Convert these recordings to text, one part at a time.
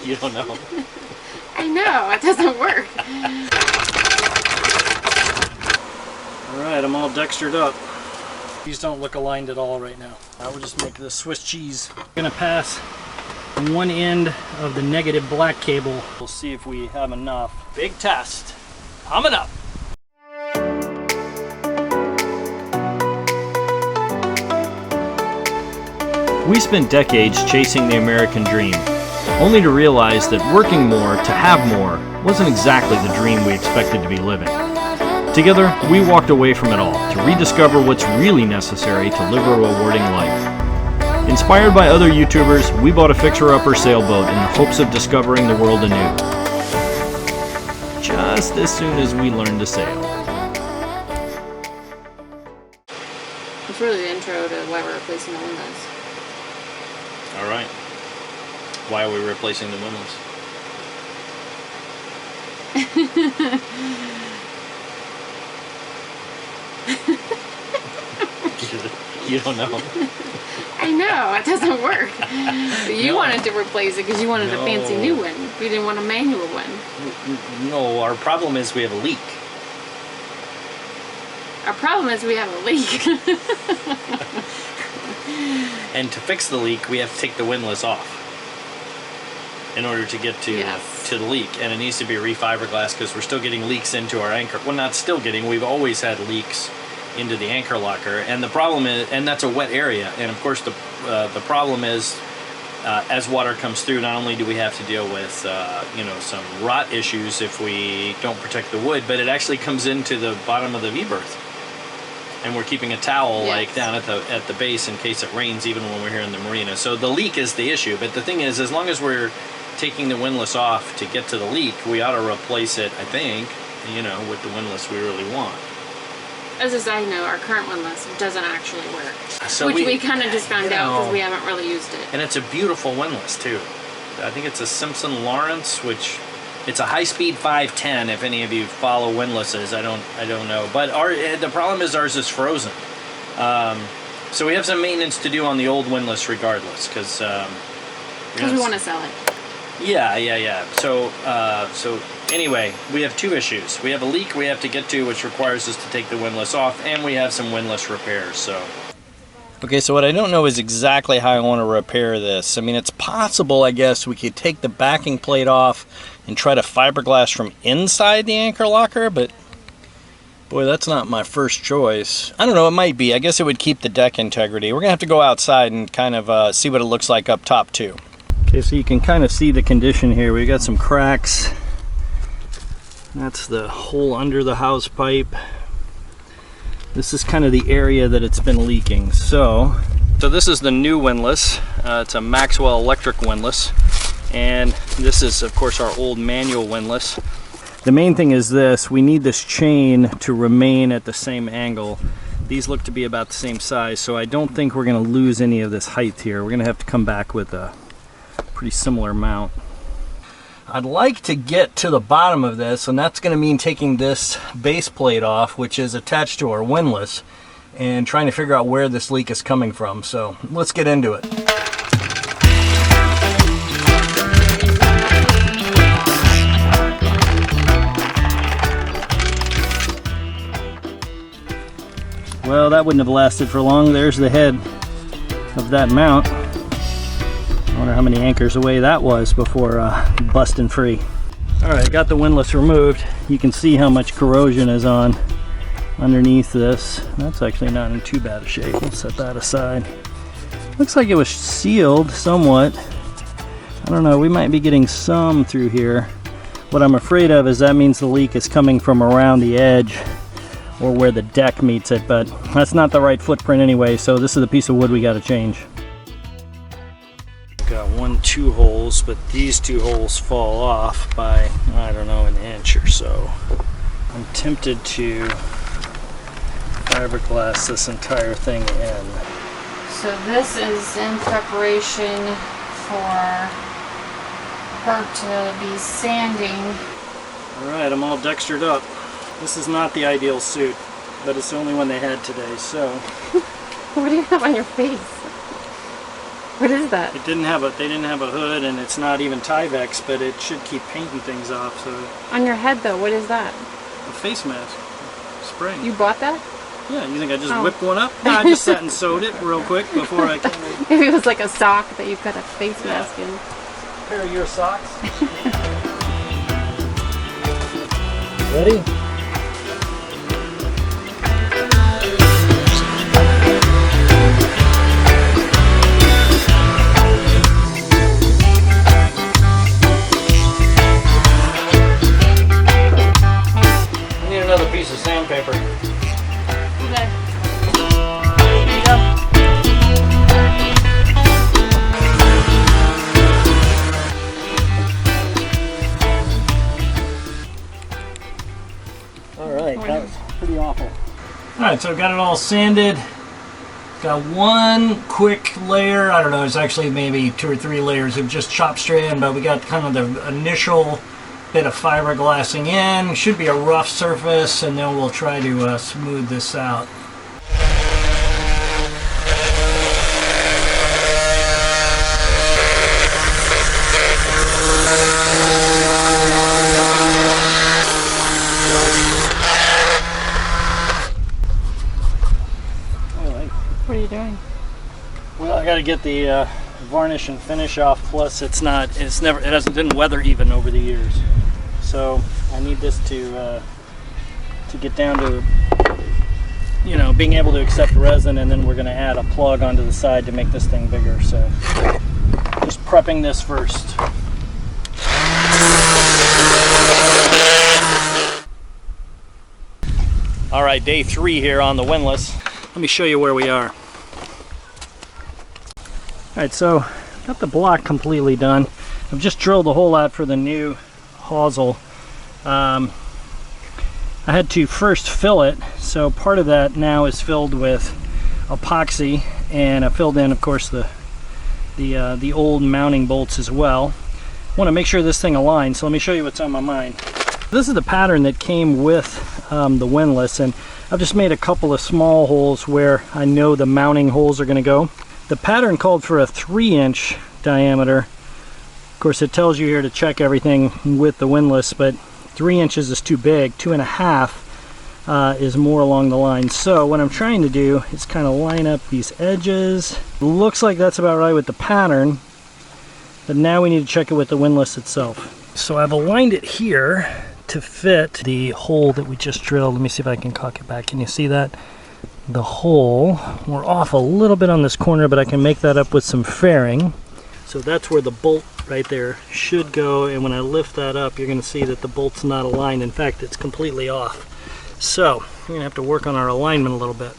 You don't know. I know, it doesn't work. Alright, I'm all dextered up. These don't look aligned at all right now. I will just make this Swiss cheese. I'm gonna pass one end of the negative black cable. We'll see if we have enough. Big test coming up. We spent decades chasing the American dream, only to realize that working more to have more wasn't exactly the dream we expected to be living. Together, we walked away from it all to rediscover what's really necessary to live a rewarding life. Inspired by other YouTubers, we bought a fixer-upper sailboat in the hopes of discovering the world anew. Just as soon as we learned to sail. It's really the intro to why we're replacing the windows. Alright. Why are we replacing the windlass? You don't know. I know, it doesn't work. But you wanted to replace it because you wanted a fancy new one. We didn't want a manual one. No, our problem is we have a leak. Our problem is we have a leak. And to fix the leak, we have to take the windlass off in order to get to the leak. And it needs to be re-fiberglass because we're still getting leaks into our anchor. Well, not still getting, we've always had leaks into the anchor locker. And the problem is, and that's a wet area. And of course, the problem is, as water comes through, not only do we have to deal with, you know, some rot issues if we don't protect the wood, but it actually comes into the bottom of the V-berth. And we're keeping a towel like down at the base in case it rains, even when we're here in the marina. So the leak is the issue. But the thing is, as long as we're taking the windlass off to get to the leak, we ought to replace it, I think, you know, with the windlass we really want. As a side note, our current windlass doesn't actually work. So which we kind of just found out because we haven't really used it. And it's a beautiful windlass too. I think it's a Simpson Lawrence, which it's a high-speed 510. If any of you follow windlasses, I don't know. But the problem is ours is frozen. So we have some maintenance to do on the old windlass, regardless, because we want to sell it. Yeah. So anyway, we have two issues. We have a leak we have to get to, which requires us to take the windlass off, and we have some windlass repairs. So. Okay, so what I don't know is exactly how I want to repair this. I mean, it's possible, I guess, we could take the backing plate off and try to fiberglass from inside the anchor locker, but boy, that's not my first choice. I don't know, it might be. I guess it would keep the deck integrity. We're going to have to go outside and kind of see what it looks like up top, too. Okay, so you can kind of see the condition here. We've got some cracks. That's the hole under the house pipe. This is kind of the area that it's been leaking. So this is the new windlass. It's a Maxwell electric windlass. And this is, of course, our old manual windlass. The main thing is this: we need this chain to remain at the same angle. These look to be about the same size, so I don't think we're going to lose any of this height here. We're going to have to come back with a pretty similar mount. I'd like to get to the bottom of this, and that's going to mean taking this base plate off, which is attached to our windlass, and trying to figure out where this leak is coming from. So let's get into it. Well, that wouldn't have lasted for long. There's the head of that mount. I wonder how many anchors away that was before busting free. Alright, got the windlass removed. You can see how much corrosion is on underneath this. That's actually not in too bad a shape. We'll set that aside. Looks like it was sealed somewhat. I don't know, we might be getting some through here. What I'm afraid of is that means the leak is coming from around the edge or where the deck meets it, but that's not the right footprint anyway, so this is the piece of wood we got to change. Got 2 holes, but these 2 holes fall off by, I don't know, an inch or so. I'm tempted to fiberglass this entire thing in. So this is in preparation for her to be sanding. Alright, I'm all dextered up. This is not the ideal suit, but it's the only one they had today, so. What do you have on your face? What is that? It didn't have a, they didn't have a hood, and it's not even Tyvek, but it should keep painting things off. So On your head though, what is that? a face mask, spray. You bought that? Yeah, you think I just whipped one up? No, I just sat and sewed it real quick before I came in. Maybe it was like a sock that you cut a face mask in. Pair of your socks. Ready? I need another piece of sandpaper. Okay. Here you go. Alright, that was pretty awful. Alright, so I've got it all sanded. Got one quick layer, I don't know, it's actually maybe 2 or 3 layers of just chopped strand, but we got kind of the initial bit of fiberglassing in. Should be a rough surface, and then we'll try to smooth this out. What are you doing? Well, I got to get the varnish and finish off. Plus, it didn't weather even over the years. So I need this to get down to, you know, being able to accept resin, and then we're going to add a plug onto the side to make this thing bigger. So just prepping this first. All right, day 3 here on the Windlass. Let me show you where we are. Alright, so got the block completely done. I've just drilled a hole out for the new hawser. I had to first fill it, so part of that now is filled with epoxy, and I filled in, of course, the old mounting bolts as well. I want to make sure this thing aligns, so let me show you what's on my mind. This is the pattern that came with the Windlass, and I've just made a couple of small holes where I know the mounting holes are going to go. The pattern called for a 3-inch diameter. Of course, it tells you here to check everything with the Windlass, but 3 inches is too big. 2.5 is more along the line. So what I'm trying to do is kind of line up these edges. Looks like that's about right with the pattern, but now we need to check it with the Windlass itself. So I've aligned it here to fit the hole that we just drilled. Let me see if I can cock it back. Can you see that? The hole, we're off a little bit on this corner, but I can make that up with some fairing. So that's where the bolt right there should go, and when I lift that up, you're going to see that the bolt's not aligned. In fact, it's completely off. So we're going to have to work on our alignment a little bit.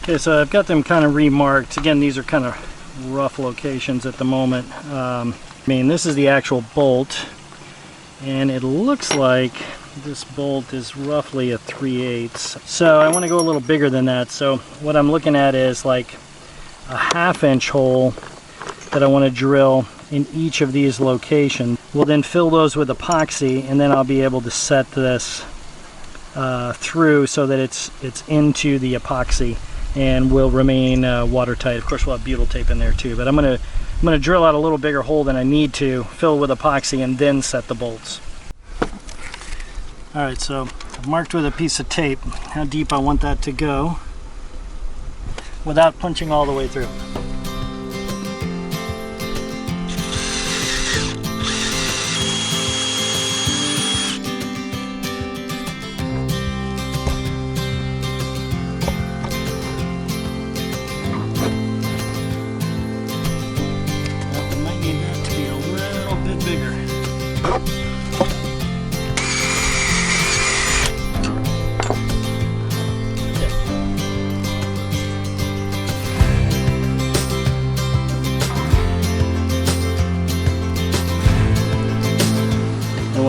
Okay, so I've got them kind of remarked. Again, these are kind of rough locations at the moment. I mean, this is the actual bolt, and it looks like this bolt is roughly a 3/8. So I want to go a little bigger than that. So what I'm looking at is like a 1/2 inch hole that I want to drill in each of these locations. We'll then fill those with epoxy, and then I'll be able to set this through so that it's into the epoxy and will remain watertight. Of course, we'll have butyl tape in there too, but I'm gonna drill out a little bigger hole than I need to, fill with epoxy, and then set the bolts. Alright, so I've marked with a piece of tape how deep I want that to go without punching all the way through. I might need that to be a little bit bigger.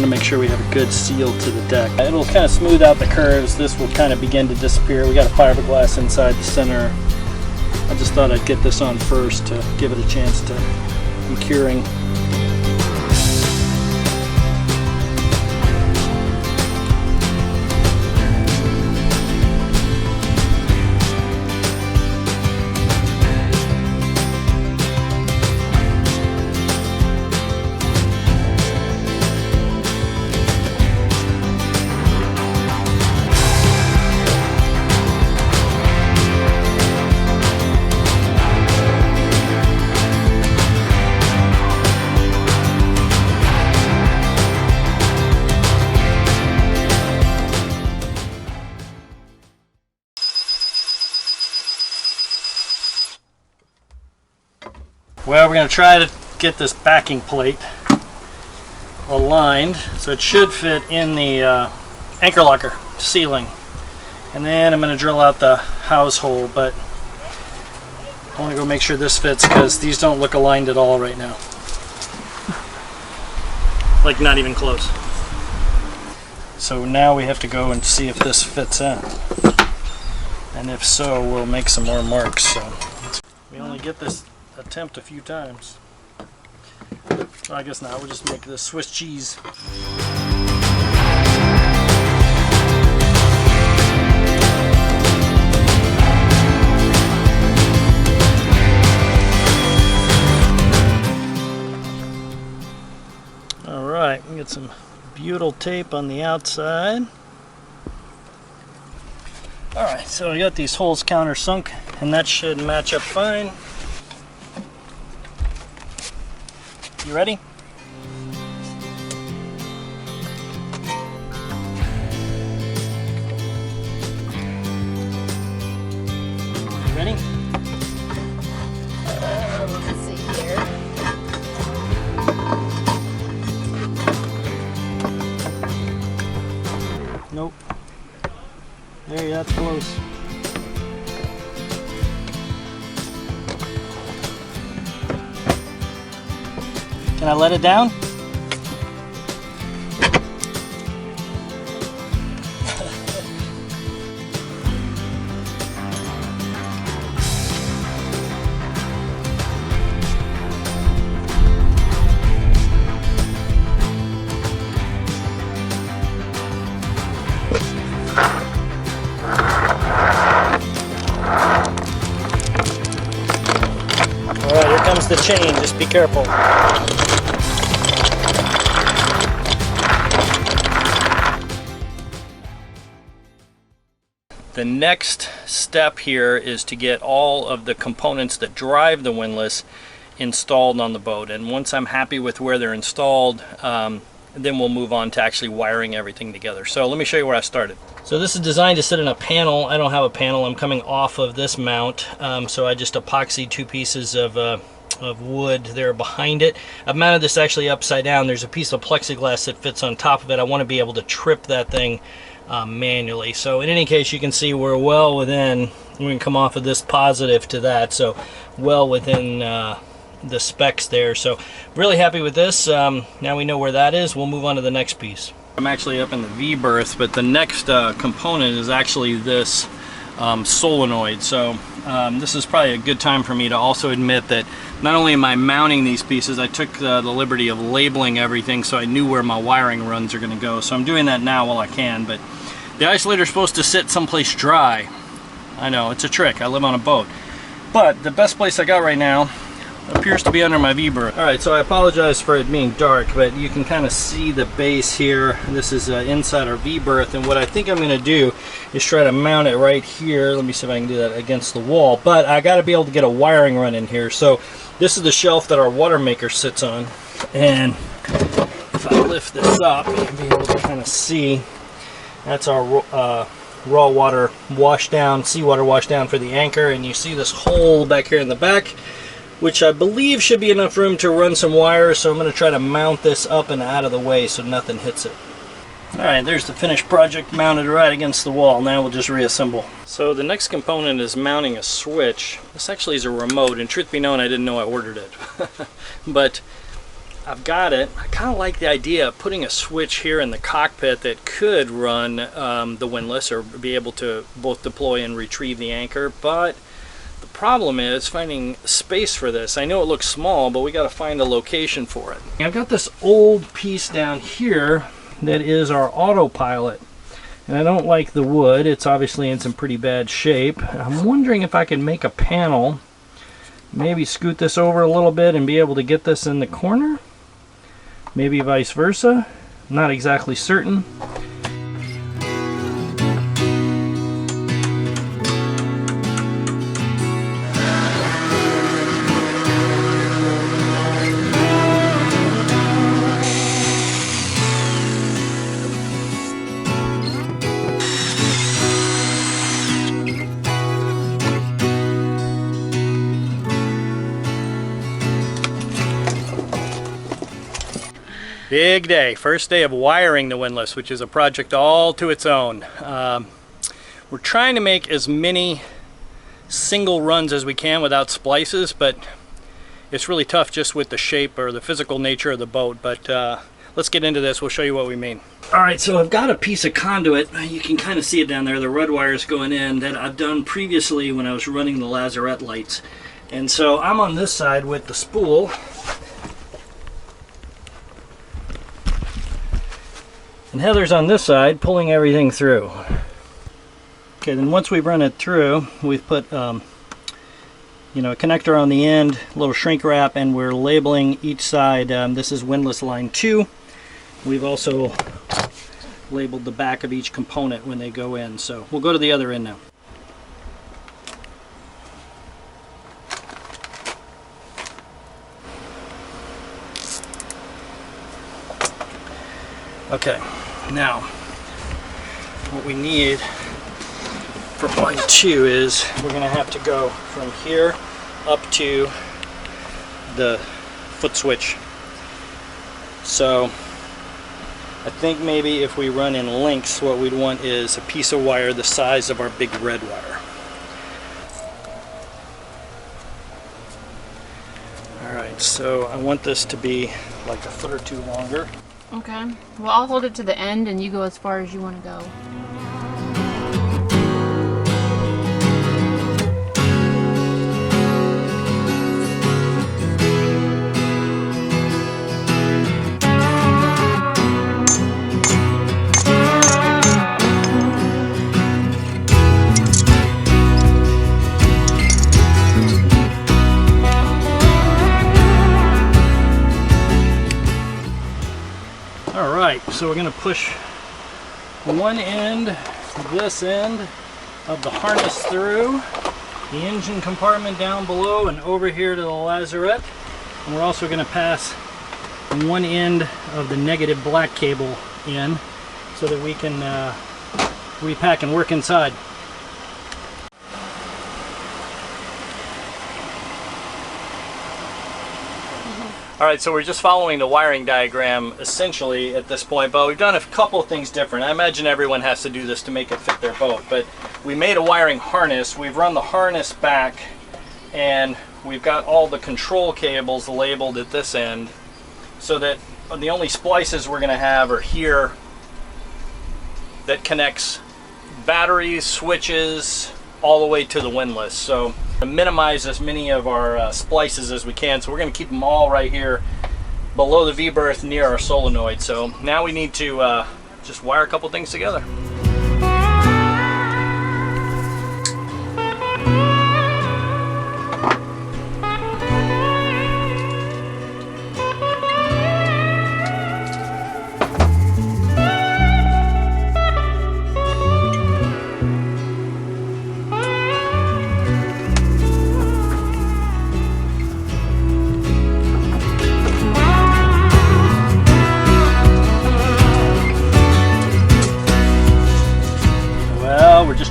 Make sure we have a good seal to the deck. It'll kind of smooth out the curves. This will kind of begin to disappear. We got a fiberglass inside the center. I just thought I'd get this on first to give it a chance to be curing. Well, we're going to try to get this backing plate aligned so it should fit in the anchor locker ceiling. And then I'm going to drill out the house hole, but I want to go make sure this fits because these don't look aligned at all right now. Like not even close. So now we have to go and see if this fits in. And if so, we'll make some more marks. So we only get this attempt a few times. Well, I guess not. We'll just make this Swiss cheese. Alright, we get some butyl tape on the outside. Alright, so I got these holes countersunk, and that should match up fine. You ready? Ready? Let's see here. Nope. There, that's close. Can I let it down? Alright, here comes the chain, just be careful. The next step here is to get all of the components that drive the windlass installed on the boat, and once I'm happy with where they're installed, then we'll move on to actually wiring everything together. So let me show you where I started. So this is designed to sit in a panel. I don't have a panel. I'm coming off of this mount, so I just epoxied 2 pieces of wood there behind it. I've mounted this actually upside down. There's a piece of plexiglass that fits on top of it. I want to be able to trip that thing manually. So in any case, you can see we're well within, we can come off of this positive to that, so well within the specs there. So really happy with this. Now we know where that is. We'll move on to the next piece. I'm actually up in the V-berth, but the next component is actually this solenoid. So this is probably a good time for me to also admit that not only am I mounting these pieces, I took the liberty of labeling everything so I knew where my wiring runs are going to go. So I'm doing that now while I can, but the isolator is supposed to sit someplace dry. I know, it's a trick. I live on a boat. But the best place I got right now appears to be under my V-berth. Alright, so I apologize for it being dark, but you can kind of see the base here. This is inside our V-berth, and what I think I'm going to do is try to mount it right here. Let me see if I can do that against the wall, but I got to be able to get a wiring run in here. So this is the shelf that our water maker sits on, and if I lift this up, you'll be able to kind of see that's our raw water wash down, seawater wash down for the anchor, and you see this hole back here in the back, which I believe should be enough room to run some wires. So I'm going to try to mount this up and out of the way so nothing hits it. Alright, there's the finished project mounted right against the wall. Now we'll just reassemble. So the next component is mounting a switch. This actually is a remote, and truth be known, I didn't know I ordered it. But I've got it. I kind of like the idea of putting a switch here in the cockpit that could run the windlass or be able to both deploy and retrieve the anchor, but the problem is finding space for this. I know it looks small, but we got to find a location for it. I've got this old piece down here that is our autopilot, and I don't like the wood. It's obviously in some pretty bad shape. I'm wondering if I can make a panel, maybe scoot this over a little bit and be able to get this in the corner, maybe vice versa. Not exactly certain. Big day, first day of wiring the windlass, which is a project all to its own. We're trying to make as many single runs as we can without splices, but it's really tough just with the shape or the physical nature of the boat. But let's get into this, we'll show you what we mean. Alright, so I've got a piece of conduit, you can kind of see it down there, the red wires going in, that I've done previously when I was running the lazarette lights. And so I'm on this side with the spool. And Heather's on this side pulling everything through. Okay, then once we run it through, we've put a connector on the end, a little shrink wrap, and we're labeling each side. This is windlass line 2. We've also labeled the back of each component when they go in. So we'll go to the other end now. Okay, now what we need for line 2 is we're going to have to go from here up to the foot switch. So I think maybe if we run in links, what we'd want is a piece of wire the size of our big red wire. Alright, so I want this to be like a foot or two longer. Okay. Well, I'll hold it to the end and you go as far as you want to go. So we're going to push one end, this end of the harness through, the engine compartment down below and over here to the lazarette. And we're also going to pass one end of the negative black cable in so that we can repack and work inside. Alright, so we're just following the wiring diagram essentially at this point, but we've done a couple of things different. I imagine everyone has to do this to make it fit their boat, but we made a wiring harness, we've run the harness back, and we've got all the control cables labeled at this end, so that the only splices we're going to have are here that connects batteries, switches, all the way to the windlass. So to minimize as many of our splices as we can, so we're going to keep them all right here below the V-berth near our solenoid. So now we need to just wire a couple things together.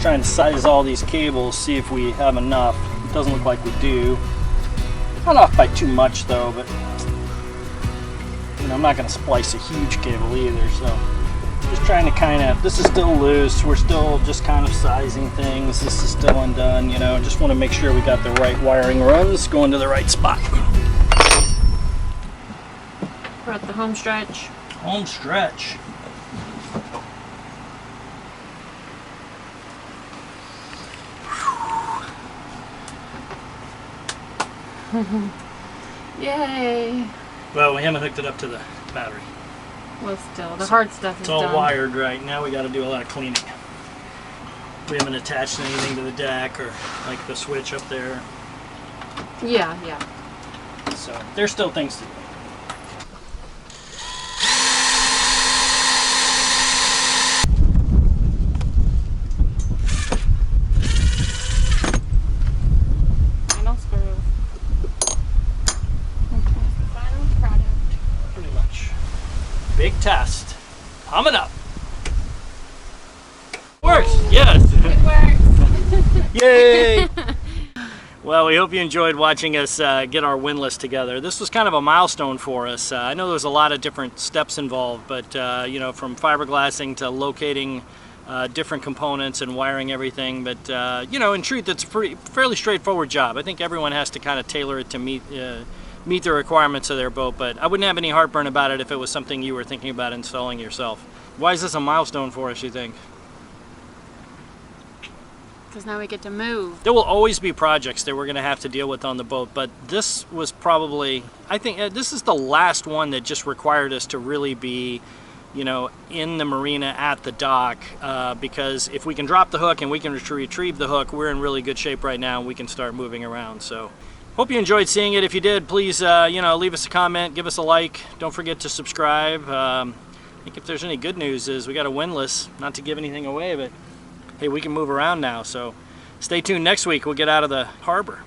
Trying to size all these cables, see if we have enough. It doesn't look like we do. Not off by too much though, but I'm not going to splice a huge cable either, so just trying to kind of, this is still loose, we're still just kind of sizing things, this is still undone, just want to make sure we got the right wiring runs going to the right spot. We're at the home stretch. Home stretch. Yay! Well, we haven't hooked it up to the battery. Well, still, the hard stuff is done. It's all done. wired right now. We got to do a lot of cleaning. We haven't attached anything to the deck or like the switch up there. Yeah. So there's still things to do. Big test. Coming up. Works! Yes! It works! Yay! Well, we hope you enjoyed watching us get our windlass together. This was kind of a milestone for us. I know there's a lot of different steps involved, but you know, from fiberglassing to locating different components and wiring everything. But you know, in truth, it's a fairly straightforward job. I think everyone has to kind of tailor it to meet the requirements of their boat. But I wouldn't have any heartburn about it if it was something you were thinking about installing yourself. Why is this a milestone for us, you think? Because now we get to move. There will always be projects that we're going to have to deal with on the boat, but this was probably, I think this is the last one that just required us to really be, you know, in the marina at the dock, because if we can drop the hook and we can retrieve the hook, we're in really good shape right now and we can start moving around. So hope you enjoyed seeing it. If you did, please you know, leave us a comment, give us a like. Don't forget to subscribe. I think if there's any good news is we got a windlass, not to give anything away, but hey, we can move around now, so stay tuned. Next week we'll get out of the harbor.